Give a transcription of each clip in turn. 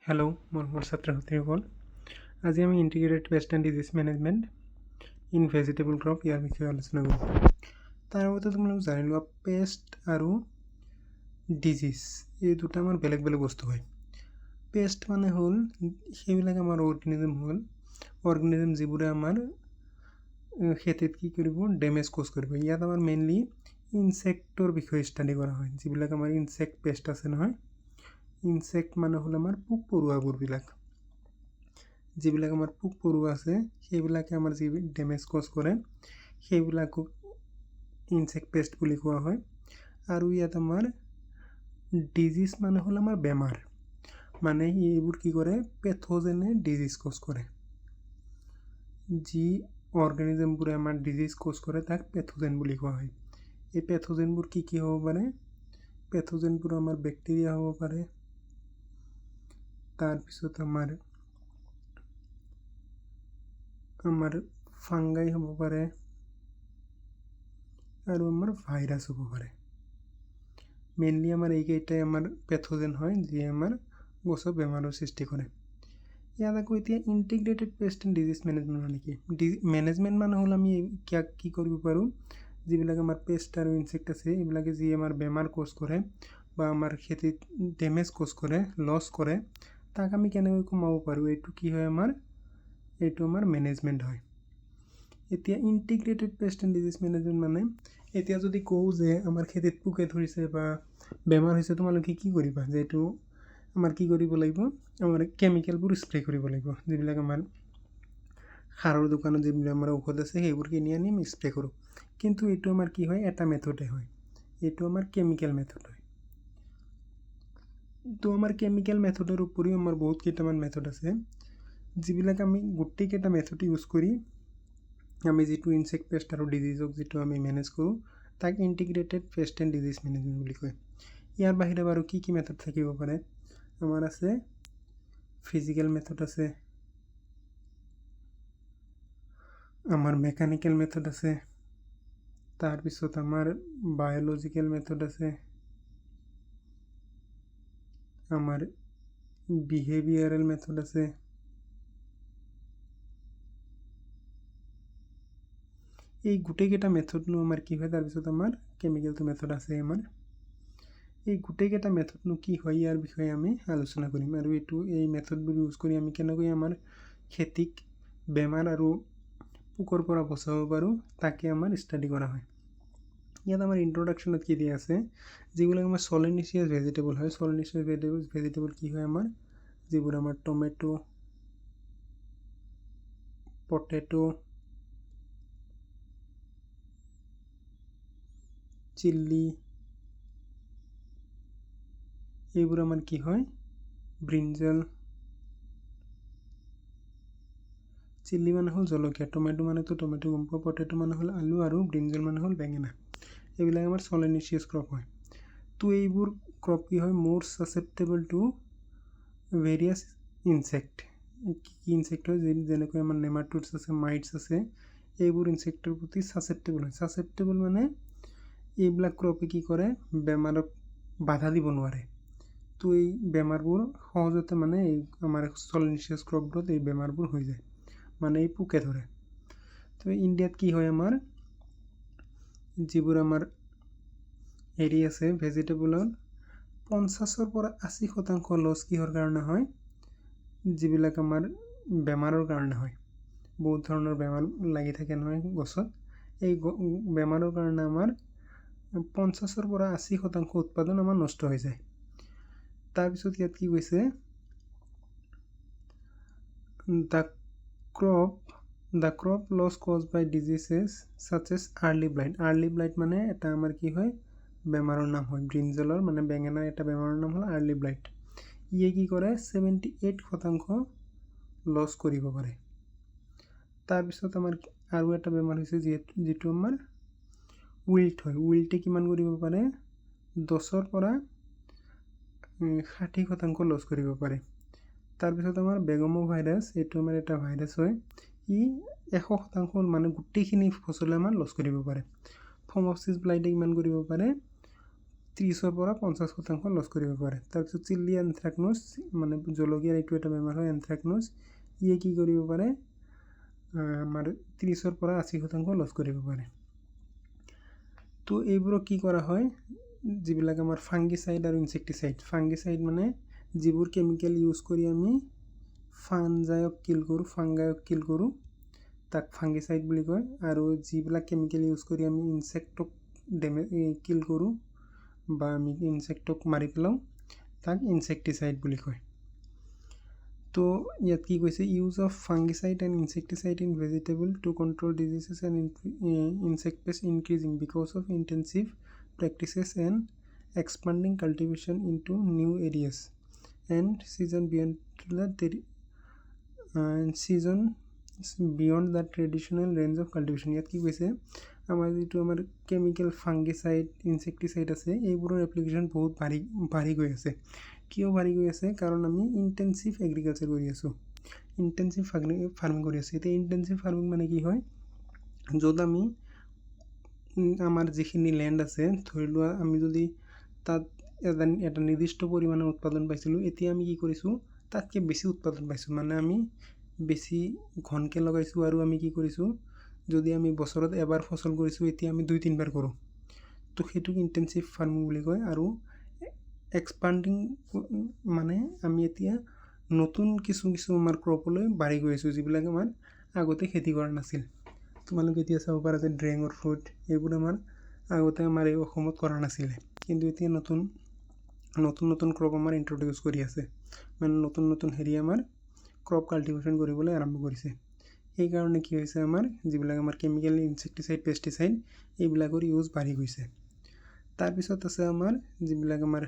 Hello' মোৰ ছাত্ৰ ছাত্ৰীসকল, আজি আমি integrated pest and disease management in vegetable crop ইয়াৰ বিষয়ে আলোচনা কৰিম। তাৰ আগতে তোমালোক জানি লোৱা, পেষ্ট আৰু ডিজিজ এই দুটা আমাৰ বেলেগ বেলেগ বস্তু হয়। পেষ্ট মানে হ'ল সেইবিলাক আমাৰ অৰ্গেনিজম যিবোৰে আমাৰ খেতিত কি কৰিব, ডেমেজ কজ কৰিব। ইয়াত আমাৰ মেইনলি ইনচেক্টৰ বিষয়ে ষ্টাডি কৰা হয়। যিবিলাক আমাৰ ইনচেক্ট পেষ্ট আছে নহয়, ইনচেক্ট মানে হ'ল আমাৰ পোক পৰুৱাবোৰবিলাক। যিবিলাক আমাৰ পোক পৰুৱা আছে সেইবিলাকে আমাৰ যি ডেমেজ কজ কৰে সেইবিলাকক ইনচেক্ট পেষ্ট বুলি কোৱা হয়। আৰু ইয়াত আমাৰ ডিজিজ মানে হ'ল আমাৰ বেমাৰ, মানে এইবোৰ কি কৰে, পেথোজেনে ডিজিজ কজ কৰে। যি অৰ্গেনিজমবোৰে আমাৰ ডিজিজ কজ কৰে তাক পেথোজেন বুলি কোৱা হয়। এই পেথোজেনবোৰ কি কি হ'ব পাৰে? পেথোজেনবোৰ আমাৰ বেক্টেৰিয়া হ'ব পাৰে, তাৰপিছত আমাৰ ফাংগাই হ'ব পাৰে, আৰু আমাৰ ভাইৰাছ হ'ব পাৰে। মেইনলি আমাৰ এইকেইটাই আমাৰ পেথোজেন হয়, যিয়ে আমাৰ গছৰ বেমাৰৰ সৃষ্টি কৰে। ইয়াত আকৌ এতিয়া integrated pest and disease management মানে কি? মেনেজমেণ্ট মানে হ'ল আমি কি কৰিব পাৰোঁ, যিবিলাক আমাৰ পেষ্ট আৰু ইনচেক্ট আছে এইবিলাকে যি আমাৰ বেমাৰ কজ কৰে বা আমাৰ খেতিত ডেমেজ কজ কৰে, লছ কৰে, তাক আমি কেনেকৈ কমাব পাৰোঁ, এইটো কি হয় এইটো আমাৰ মেনেজমেণ্ট হয়। এতিয়া integrated pest and disease management মানে, এতিয়া যদি কওঁ যে আমাৰ খেতিত পোকে ধৰিছে বা বেমাৰ হৈছে, তোমালোকে কি কৰিবা? যে এইটো আমাৰ কি কৰিব লাগিব, আমাৰ কেমিকেলবোৰ স্প্ৰে কৰিব লাগিব। যিবিলাক আমাৰ সাৰৰ দোকানত যিবিলাক আমাৰ ঔষধ আছে সেইবোৰ কিনি আনি আমি স্প্ৰে কৰোঁ। কিন্তু এইটো আমাৰ কি হয়, এটা মেথডে হয়, এইটো আমাৰ কেমিকেল মেথড হয়। তো আমাৰ কেমিকেল মেথডৰ উপৰিও আমাৰ বহুত কেইটামান মেথড আছে, যিবিলাক আমি গোটেইকেইটা মেথড ইউজ কৰি আমি যিটো ইনচেক্ট পেষ্ট আৰু ডিজিজক যিটো আমি মেনেজ কৰোঁ তাক integrated pest and disease management বুলি কয়। ইয়াৰ বাহিৰে বাৰু কি কি মেথড থাকিব পাৰে? আমাৰ আছে ফিজিকেল মেথড আছে, আমাৰ মেকানিকেল মেথড আছে, তাৰপিছত আমাৰ বায়'লজিকেল মেথড আছে, আমাৰ বিহেভিয়াৰেল মেথড আছে, এই গোটেইকেইটা মেথডনো আমাৰ কি হয়, তাৰপিছত আমাৰ কেমিকেলটো মেথড আছে। আমাৰ এই গোটেইকেইটা মেথডনো কি হয় ইয়াৰ বিষয়ে আমি আলোচনা কৰিম, আৰু এই মেথডবোৰ ইউজ কৰি আমি কেনেকৈ আমাৰ খেতিক বেমাৰ আৰু পোকৰ পৰা বচাব পাৰোঁ তাকে আমাৰ ষ্টাডি কৰা হয়। ইয়াত আমাৰ ইন্ট্ৰডাকশ্যনত কি দিয়া আছে, যিবিলাক আমাৰ চলেনিচিয়াছ ভেজিটেবল হয়। চলেনিচিয়াছ ভেজিটেবল কি হয়? আমাৰ যিবোৰ আমাৰ টমেটো, পটেটো, চিল্লি, এইবোৰ আমাৰ কি হয়, ব্ৰিঞ্জল। চিল্লি মানে হ'ল জলকীয়া, টমেটো মানেতো টমেটো গম পোৱা, পটেটো মানে হ'ল আলু, আৰু ব্ৰিঞ্জল মানে হ'ল বেঙেনা। এইবিলাক আমাৰ চলেনিচিয়াছ ক্ৰপ হয়। তো এইবোৰ ক্ৰপ কি হয়, মোৰ ছাচেপ্টেবল টু ভেৰিয়াছ ইনচেক্ট। কি ইনচেক্ট হয়? যেনেকৈ আমাৰ নেমাটোডছ আছে, মাইটছ আছে, এইবোৰ ইনচেক্টৰ প্ৰতি ছাচেপ্টেবল হয়। ছাচেপ্টেবল মানে এইবিলাক ক্ৰপে কি কৰে, বেমাৰক বাধা দিব নোৱাৰে। তো এই বেমাৰবোৰ সহজতে মানে এই আমাৰ চলেনিচিয়াছ ক্ৰপবোৰত এই বেমাৰবোৰ হৈ যায়, মানে এই পোকে ধৰে। তো ইণ্ডিয়াত কি হয়, আমাৰ যিবোৰ আমাৰ হেৰি আছে ভেজিটেবলৰ 50% পৰা 80% লছ কিহৰ কাৰণে হয়? যিবিলাক আমাৰ বেমাৰৰ কাৰণে হয়। বহুত ধৰণৰ বেমাৰ লাগি থাকে নহয় গছত, এই বেমাৰৰ কাৰণে আমাৰ 50% পৰা 80% উৎপাদন আমাৰ নষ্ট হৈ যায়। তাৰপিছত ইয়াত কি কৈছে, the crop loss caused by diseases such as early blight. early blight মানে এটা আমাৰ কি হয়, বেমাৰৰ নাম হয়। ব্ৰিঞ্জলৰ মানে বেঙেনাৰ এটা বেমাৰৰ নাম হ'ল আৰ্লি ব্লাইট। ইয়ে কি কৰে, 78% লছ কৰিব পাৰে। তাৰপিছত আমাৰ আৰু এটা বেমাৰ হৈছে যিটো আমাৰ উইল্ট হয়। উইল্টে কিমান কৰিব পাৰে, 10% পৰা 60% লছ কৰিব পাৰে। তাৰপিছত আমাৰ বেগমো ভাইৰাছ, এইটো আমাৰ এটা ভাইৰাছ হয়, ই 100% মানে গোটেইখিনি ফচলে আমাৰ লছ কৰিব পাৰে। ফমপচিছ ব্লাইটে কিমান কৰিব পাৰে, 30ৰ পৰা 50% লছ কৰিব পাৰে। তাৰপিছত চিলি এন্থ্ৰাকনোজ মানে জলকীয়াৰ এইটো এটা বেমাৰ হয় এন্থ্ৰাকনোজ, ইয়ে কি কৰিব পাৰে আমাৰ 30ৰ পৰা 80% লছ কৰিব পাৰে। তো এইবোৰক কি কৰা হয়, যিবিলাক আমাৰ ফাংগিচাইড আৰু ইনচেক্টিচাইড। ফাংগিচাইড মানে যিবোৰ কেমিকেল ইউজ কৰি আমি ফাংগায়ক কিল কৰোঁ তাক ফাংগিচাইড বুলি কয়, আৰু যিবিলাক কেমিকেল ইউজ কৰি আমি ইনচেক্টক কিল কৰোঁ বা আমি ইনচেক্টক মাৰি পেলাওঁ তাক ইনচেক্টিচাইড বুলি কয়। তো ইয়াত কি কৈছে, use of fungicide and insecticide in vegetable to control diseases and insect pest increasing because of intensive practices and expanding cultivation into new areas and season beyond the traditional range of cultivation. ইয়াত কি কৈছে, আমাৰ যিটো আমাৰ chemical ফাংগিচাইড insecticide আছে এইবোৰৰ application বহুত বাঢ়ি গৈ আছে। কিয় বাঢ়ি গৈ আছে, কাৰণ আমি ইণ্টেনচিভ এগ্ৰিকালচাৰ কৰি আছোঁ, ইণ্টেনচিভ ফাৰ্মিং কৰি আছোঁ। এতিয়া ইণ্টেনচিভ ফাৰ্মিং মানে কি হয়, য'ত আমি আমাৰ যিখিনি লেণ্ড আছে, ধৰি লোৱা আমি যদি তাত এটা নিৰ্দিষ্ট পৰিমাণৰ উৎপাদন পাইছিলোঁ, এতিয়া আমি কি কৰিছোঁ তাতকৈ বেছি উৎপাদন পাইছোঁ, মানে আমি বেছি ঘনকৈ লগাইছোঁ। আৰু আমি কি কৰিছোঁ, যদি আমি বছৰত এবাৰ ফচল কৰিছোঁ এতিয়া আমি 2-3 বাৰ কৰোঁ, তো সেইটোক ইণ্টেনচিভ ফাৰ্মিং বুলি কয়। আৰু এক্সপাণ্ডিং মানে আমি এতিয়া নতুন কিছু আমাৰ ক্ৰপলৈ বাঢ়ি গৈ আছোঁ, যিবিলাক আমাৰ আগতে খেতি কৰা নাছিল। তোমালোকে এতিয়া চাব পাৰা যে ড্ৰেগন ফ্ৰুট এইবোৰ আমাৰ আগতে আমাৰ এই অসমত কৰা নাছিলে, কিন্তু এতিয়া নতুন ক্ৰপ আমাৰ ইণ্ট্ৰডিউচ কৰি আছে, মানে নতুন আমাৰ ক্ৰপ কাল্টিভেশ্যন কৰিবলৈ আৰম্ভ কৰিছে। সেইকাৰণে কি হৈছে, আমাৰ যিবিলাক আমাৰ কেমিকেল ইনচেক্টিচাইড পেষ্টিচাইড এইবিলাকৰ ইউজ বাঢ়ি গৈছে। তাৰপিছত আছে আমাৰ যিবিলাক আমাৰ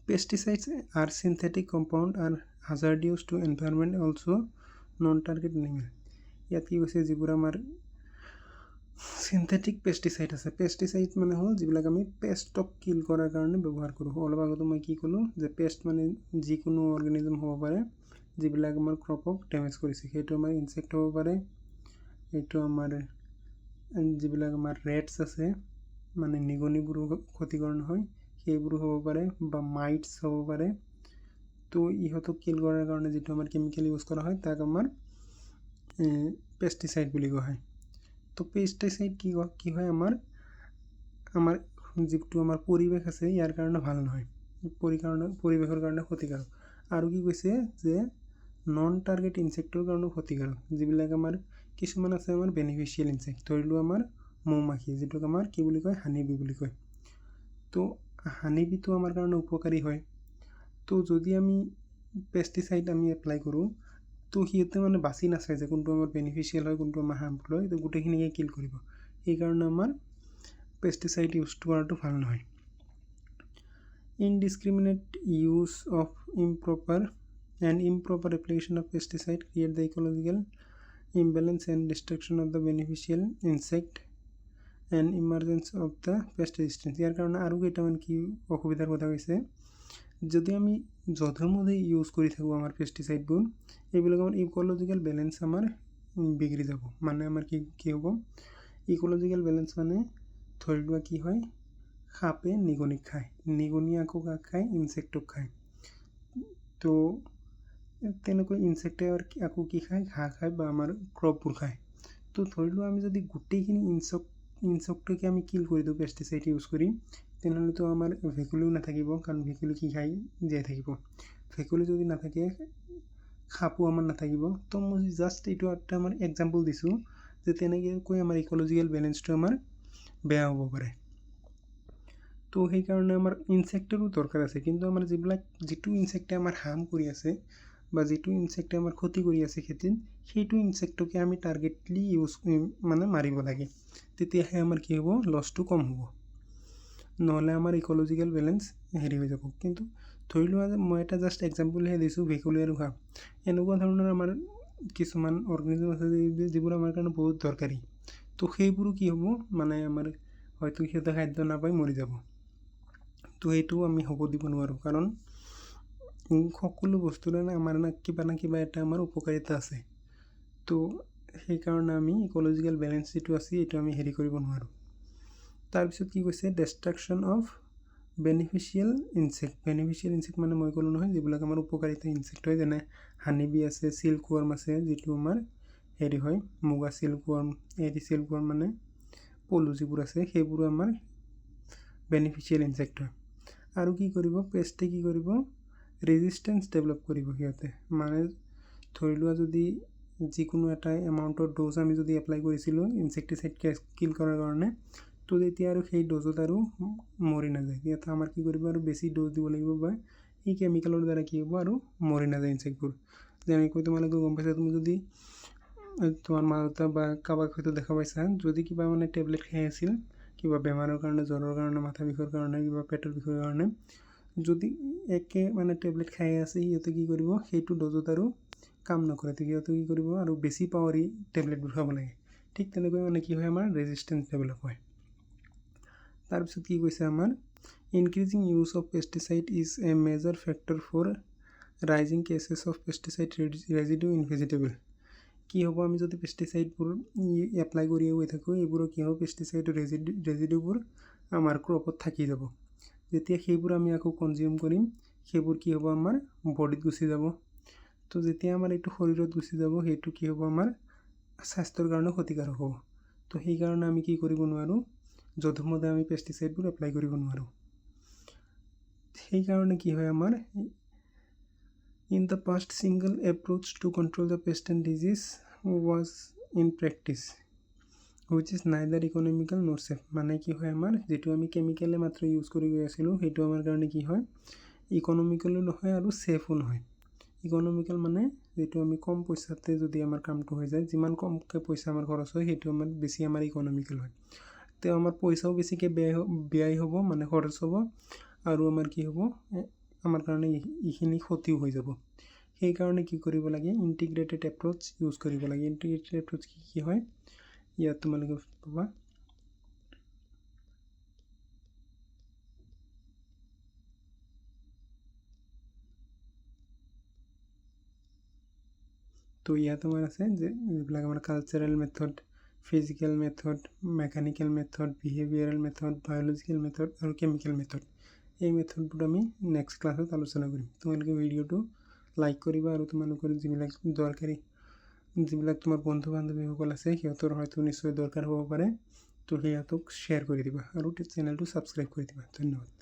pesticides are synthetic compound are hazardous to environment also' non target animal. ইয়াত কি কৈছে, যিবোৰ আমাৰ চিন্থেটিক পেষ্টিচাইড আছে, পেষ্টিচাইড মানে হ'ল যিবিলাক আমি পেষ্টক কিল কৰাৰ কাৰণে ব্যৱহাৰ কৰোঁ। অলপ আগতে মই কি ক'লোঁ যে পেষ্ট মানে যিকোনো অৰ্গেনিজম হ'ব পাৰে যিবিলাক আমাৰ ক্ৰপক ডেমেজ কৰিছে, সেইটো আমাৰ ইনচেক্ট হ'ব পাৰে, এইটো আমাৰ যিবিলাক আমাৰ ৰেটছ আছে মানে নিগনিবোৰো ক্ষতিকৰণ হয় সেইবোৰো হ'ব পাৰে, বা মাইটছ হ'ব পাৰে। তো ইহঁতক কিল কৰাৰ কাৰণে যিটো আমাৰ কেমিকেল ইউজ কৰা হয় তাক আমাৰ পেষ্টিচাইড বুলি কোৱা হয়। তো পেষ্টিচাইড কি হয়, আমাৰ যিটো আমাৰ পৰিৱেশ আছে ইয়াৰ কাৰণে ভাল নহয়, পৰিৱেশৰ কাৰণে ক্ষতিকাৰক। আৰু কি কৈছে যে নন টাৰ্গেট ইনচেক্টৰ কাৰণেও ক্ষতিকাৰক, যিবিলাক আমাৰ কিছুমান আছে আমাৰ বেনিফিচিয়েল ইনচেক্ট, ধৰি লোৱা আমাৰ মৌমাখি, যিটোক আমাৰ কি বুলি কয় হানিবি বুলি কয়। তো হানিবিটো আমাৰ কাৰণে উপকাৰী হয়। তো যদি আমি পেষ্টিচাইড আমি এপ্লাই কৰোঁ, তো সিহঁতে মানে বাছি নাচায় যে কোনটো আমাৰ বেনিফিচিয়েল হয় কোনটো আমাৰ হাৰ্মফুল হয়, তো গোটেইখিনিকে কিল কৰিব। সেইকাৰণে আমাৰ পেষ্টিচাইড ইউজটো কৰাটো ভাল নহয়। Indiscriminate use of improper application of pesticide create the ecological imbalance and destruction of the beneficial insect and emergence of the pest resistance। ইয়াৰ কাৰণে আৰু কেইটামান কি অসুবিধাৰ কথা কৈছে, যদি আমি যধে-মধে ইউজ কৰি থাকোঁ আমাৰ পেষ্টিচাইডবোৰ, এইবিলাক আমাৰ ইক'লজিকেল বেলেঞ্চ আমাৰ বিগড়ি যাব। মানে আমাৰ কি হ'ব, ইক'লজিকেল বেলেঞ্চ মানে ধৰি লোৱা কি হয়, সাপে নিগনিক খায়, নিগনিয়ে আকৌ কাক খায়, ইনচেক্টক খায়। তো তেনেকৈ ইনচেক্টে আকৌ কি খায়, ঘাঁহ খায় বা আমাৰ ক্ৰপবোৰ খায়। তো ধৰি লোৱা আমি যদি গোটেইখিনি ইনচেক্টকে আমি কিল কৰি দিওঁ পেষ্টিচাইড ইউজ কৰি, তেনেহ'লেতো আমাৰ ভেকুলীও নাথাকিব, কাৰণ ভেকুলী কি খাই জীয়াই থাকিব। ভেকুলী যদি নাথাকে সাপো আমাৰ নাথাকিব। তো মই জাষ্ট এইটো এটা আমাৰ এক্সাম্পল দিছোঁ যে তেনেকৈ আমাৰ ইক'লজিকেল বেলেঞ্চটো আমাৰ বেয়া হ'ব পাৰে। তো সেইকাৰণে আমাৰ ইনচেক্টৰো দৰকাৰ আছে, কিন্তু আমাৰ যিটো ইনচেক্টে আমাৰ হাৰ্ম কৰি আছে বা যিটো ইনচেক্টে আমাৰ ক্ষতি কৰি আছে খেতিত, সেইটো ইনচেক্টকে আমি টাৰ্গেটলি মানে মাৰিব লাগে, তেতিয়াহে আমাৰ কি হ'ব, লছটো কম হ'ব, নহ'লে আমাৰ ইক'লজিকেল বেলেঞ্চ হেৰি হৈ যাব। কিন্তু ধৰি লোৱা যে মই এটা জাষ্ট এক্সাম্পলহে দিছোঁ, ভেকুলী আৰু সাপ, এনেকুৱা ধৰণৰ আমাৰ কিছুমান অৰ্গেনিজম আছে যিবোৰ আমাৰ কাৰণে বহুত দৰকাৰী। তো সেইবোৰো কি হ'ব, মানে আমাৰ হয়তো সিহঁতে খাদ্য নাপাই মৰি যাব। তো সেইটো আমি হ'ব দিব নোৱাৰোঁ, কাৰণ সকলো বস্তুৰে আমাৰ কিবা না কিবা এটা আমাৰ উপকাৰিতা আছে। তো সেইকাৰণে আমি ইক'লজিকেল বেলেঞ্চ যিটো আছে এইটো আমি হেৰি কৰিব নোৱাৰোঁ। তাৰপিছত কি কৈছে ডেষ্ট্ৰাকশ্যন অফ বেনিফিচিয়েল ইনচেক্ট মানে মই ক'লোঁ নহয় যিবিলাক আমাৰ উপকাৰিতা ইনচেক্ট হয় যেনে হানিবি আছে চিল্কৱৰ্ম আছে যিটো আমাৰ হেৰি হয় মুগা চিল্কৱৰ্ম চিল্কৱৰ্ম মানে পলু যিবোৰ আছে সেইবোৰো আমাৰ বেনিফিচিয়েল ইনচেক্ট হয় আৰু কি কৰিব পেষ্টে কি কৰিব ৰেজিষ্টেঞ্চ ডেভেলপ কৰিব সিহঁতে মানে ধৰি লোৱা যদি যিকোনো এটা এমাউণ্টৰ ড'জ আমি যদি এপ্লাই কৰিছিলোঁ ইনচেক্টিচাইড কিল কৰাৰ কাৰণে তো তেতিয়া আৰু সেই ড'জত আৰু মৰি নাযায় ইয়াত আমাৰ কি কৰিব আৰু বেছি ড'জ দিব লাগিব বা এই কেমিকেলৰ দ্বাৰা কি হ'ব আৰু মৰি নাযায় ইনচেক্টবোৰ যেনেকৈ তোমালোকে গম পাইছা তুমি যদি তোমাৰ মা দেউতা বা কাৰোবাক হয়তো দেখা পাইছা যদি কিবা মানে টেবলেট খাই আছিল কিবা বেমাৰৰ কাৰণে জ্বৰৰ কাৰণে মাথা বিষৰ কাৰণে কিবা পেটৰ বিষৰ কাৰণে যদি একে মানে টেবলেট খাই আছে সিহঁতে কি কৰিব সেইটো ড'জত আৰু কাম নকৰে তো সিহঁতে কি কৰিব আৰু বেছি পাৱাৰী টেবলেটবোৰ খাব লাগে ঠিক তেনেকৈ মানে কি হয় আমাৰ ৰেজিষ্টেঞ্চ ডেভেলপ হয় তাৰপিছত কি কৈছে আমাৰ increasing use of pesticide is a major factor for rising cases of pesticide residue in vegetable কি হ'ব আমি যদি পেষ্টিচাইডবোৰ এপ্লাই কৰিয়ে গৈ থাকোঁ এইবোৰৰ কি হ'ব পেষ্টিচাইডৰ ৰেজিডিউবোৰ আমাৰ ক্ৰপত থাকি যাব যেতিয়া সেইবোৰ আমি আকৌ কনজিউম কৰিম সেইবোৰ কি হ'ব আমাৰ বডিত গুচি যাব তো যেতিয়া আমাৰ এইটো শৰীৰত গুচি যাব সেইটো কি হ'ব আমাৰ স্বাস্থ্যৰ কাৰণে ক্ষতিকাৰক হ'ব তো সেইকাৰণে আমি কি কৰিব নোৱাৰোঁ যধমতে আমি পেষ্টিচাইডবোৰ এপ্লাই কৰিব নোৱাৰোঁ সেইকাৰণে কি হয় আমাৰ in the past single approach to control the pest and disease was in practice which is neither economical nor safe মানে কি হয় আমাৰ যিটো আমি কেমিকেলে মাত্ৰ ইউজ কৰি গৈ আছিলোঁ সেইটো আমাৰ কাৰণে কি হয় ইকনমিকেলো নহয় আৰু ছেফো নহয় ইকনমিকেল মানে যিটো আমি কম পইচাতে যদি আমাৰ কামটো হৈ যায় যিমান কমকৈ পইচা আমাৰ খৰচ হয় সেইটো আমাৰ বেছি আমাৰ ইকনমিকেল হয় তো আমাৰ পইচাও বেছিকৈ ব্যয় হ'ব মানে খৰচ হ'ব আৰু আমাৰ কি হ'ব আমাৰ কাৰণে এইখিনি ক্ষতিও হৈ যাব সেইকাৰণে কি কৰিব লাগে ইণ্টিগ্ৰেটেড এপ্ৰ'চ ইউজ কৰিব লাগে ইণ্টিগ্ৰেটেড এপ্ৰ'চ কি হয় ইয়াত তোমালোকে পাবা তো ইয়াত আমাৰ আছে যে যিবিলাক আমাৰ cultural method physical method mechanical method behavioural method biological method আৰু কেমিকেল মেথড এই মেথডবোৰ আমি নেক্সট ক্লাছত আলোচনা কৰিম তোমালোকে ভিডিঅ'টো লাইক কৰিবা আৰু তোমালোকৰ যিবিলাক দৰকাৰী যিবিলাক তোমাৰ বন্ধু বান্ধৱীসকল আছে সিহঁতৰ হয়তো নিশ্চয় দৰকাৰ হ'ব পাৰে তো সিহঁতক শ্বেয়াৰ কৰি দিবা আৰু চেনেলটো ছাবস্ক্ৰাইব কৰি দিবা ধন্যবাদ